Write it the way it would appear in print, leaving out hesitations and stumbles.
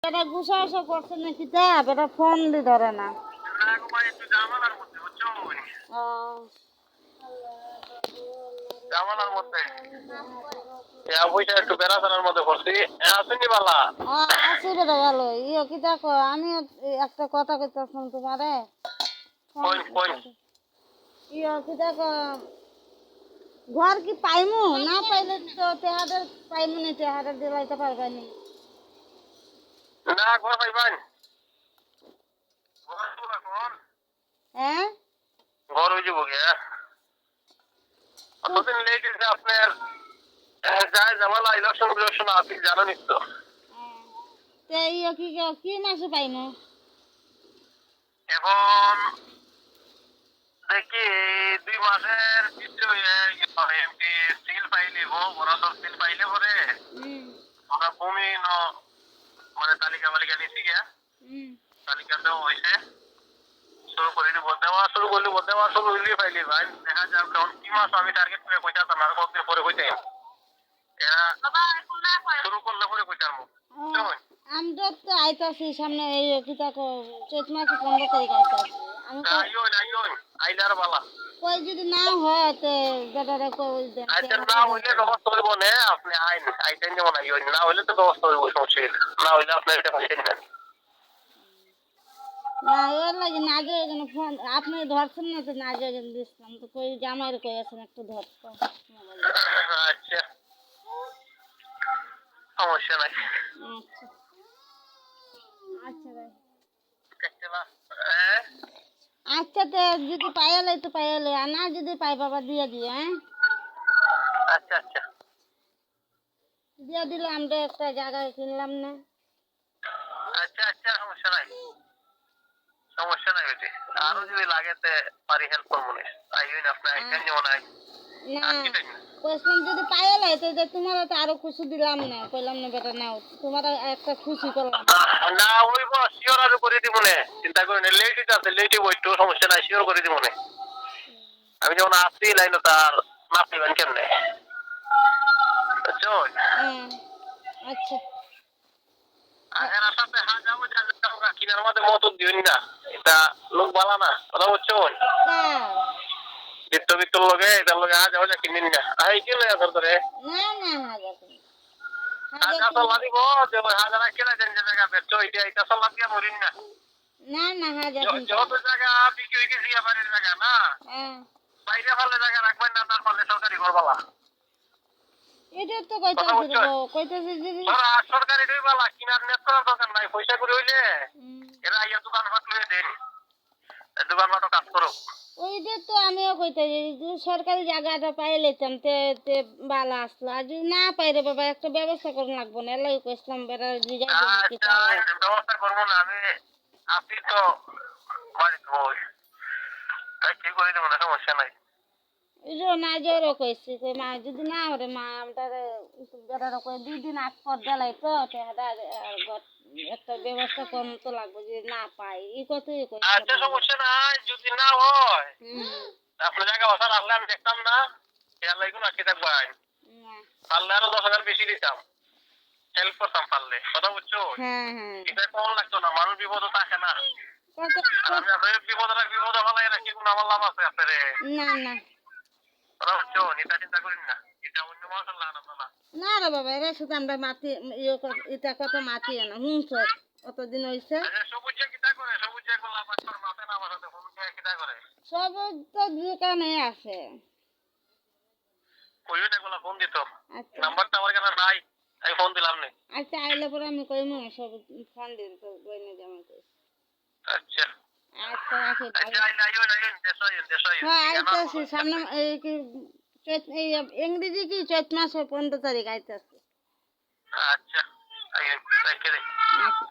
এটা গুছাসা করছে নাকি তা বেটা ফোন দি ধরে না। ও জামালার মধ্যে একটু বেড়াশোনার মধ্যে পড়ছি আসেনি বালা। আছি বেটা ভালো ইয়ে কি দেখো আমি একটা কথা কইতাছিলাম তোমারে ইয়ে কি দেখো ঘর কি পাইমু না পাইলে তো তেহাদের পাইমু নি তেহাদের দিলাইতে পারবানি না ঘর পাইবান হ্যাঁ ঘর হয়ে যাবো গিয়া কতদিন লেট হয়েছে আপনার যায় জামালা ইলেকশন আপনি জানেন তো। তে ইয়ে কি মাসে পাইমু এখন দেখি 2 মাসের ভিতরে এমপি সিল পাইলে বরাদ্দ সিল পাইলে পরে আমরা ভূমি মানে তালিকা মালিকা নিচ্ছি গিয়া তালিকা দেওয়া হয়েছে শুরু করে দিব দেওয়া শুরু করলে দেওয়া শুরু হইলে পাইলে ভাই দেখা যাক কারণ 2 মাস আমি টার্গেট করে কইতাম আর কতদিন পরে কইতে এরা শুরু করলে পরে কইতাম আমরা তো আইতাছি সামনে এই কি দেখো চৈত মাসে 15 তারিখ আইতাছি আমি আইলার বালা কই যদি না হয় তে বেটারে কই দেন আচ্ছা না হইলে ব্যবস্থা হইব না আপনি আইন আইতেন যেমন না হইলে তো ব্যবস্থা হইব সমস্যা না হইলে আপনার এটা পাইছেন না না এর লাগে না আগে এখানে ফোন আপনি ধরছেন না তো না আগে দিছিলাম তো কই জামাইরে কই আছেন একটু ধর আচ্ছা সমস্যা নাই আচ্ছা ভাই হ্যাঁ আচ্ছা তো যদি পাইলে তো পাইলে আর না যদি পাই বাবা দিয়ে দিও হ্যাঁ আচ্ছা আচ্ছা দিয়ে দিলে আমরা একটা জায়গায় কিনলাম না আচ্ছা আচ্ছা সমস্যা নাই বেটি আরো যদি লাগে তে পারি হেল্প করবো না আইবেন আপনি আইতেন যেমন আই না কইলাম যদি পাইলে তো যে তোমার তো আরো খুশি দিলাম না কইলাম না বেটা নাও তোমার একটা খুশি করলাম না ওইব শিওর আরো করে দিব না চিন্তা করেন লেট আছে লেট হইব একটু সমস্যা নাই শিওর করে দিব না আমি যেমন আসছি লাইন তার মাপ নিবেন কেমনে বুঝছো আচ্ছা এর আসাতে যাবো কিনার মধ্যে মত দিবেন না এটা লোক বালা না কথা বুঝছো বিত্ত বিত্তর লগে এটার লগে যাবো যা কিনিন না কি লগে ধর ধরে না না হাজার লাগিব যে হাজার কেনা দেন যে জায়গা বেচছো এটা সব লাগিয়ে মরিন না না না হাজার যত জায়গা বিক্রি হয়ে গেছে বাড়ির জায়গা না বাইরে ফলে জায়গা রাখবেন না তার ফলে সরকারি ঘর বালা এটা তো কইতাছি যদি সরকারি দুই বালা কিনার নেট করার দরকার নাই পয়সা করে হইলে এরা আইয়া দোকান ফাট লয়ে দেন দোকান ফাটও কাজ করো ওইটা তো আমিও কইতাছি সরকারি জায়গাটা পাইলে তে বালা আসলো আর যদি না পাইরে বাবা একটা ব্যবস্থা করুন লাগবো না এলাই কইছিলাম বেটা ব্যবস্থা করবো না আমি আপনি তো বাড়িতে বই ঠিক করে দেবো না সমস্যা নাই না জোরও কইছি কই মা যদি না ওরে মা আমরা বেটারা কই 2 দিন আগ পর দেলাই তো একটা ব্যবস্থা করতে তো লাগবে যদি না পাই এই কথাই কই আচ্ছা সমস্যা নাই যদি না হয় আপনার জায়গা বসা রাখলে আমি দেখতাম না এর লাগি না কি থাকবেন পারলে আরো 10,000 বেশি দিতাম হেল্প করতাম পারলে কথা বুঝছো এটা কম লাগতো না মানুষ বিপদ থাকে না আমি আপনার বিপদ ফেলাই রাখি কোন আমার লাভ আছে আপনার না না কথা বুঝছো নিতা চিন্তা করেন না এটা অন্য মানুষের লাভ না না রে বাবা এরা শুধু আমরা মাটি এটা কত মাটি না হুঁচ কতদিন হয়েছে সবুজ কিতা করে সবুজ গুলা বাচ্চার মাথা না আমার ফোন দিয়ে কিতা করে সবুজ তো দোকানে আছে কইও না গুলা ফোন দিত নাম্বারটা আমার কাছে নাই আমি ফোন দিলাম না আচ্ছা আইলে পরে আমি কইমু সব ফোন দিন তো বইনে জমা কই আচ্ছা আচ্ছা রাখি আচ্ছা আইও দেশাই হ্যাঁ আইতাছি সামনে এই কি এই ইংরেজি কি চৈত মাসের 15 তারিখ আইতাছি আচ্ছা আইও রাখি দে আচ্ছা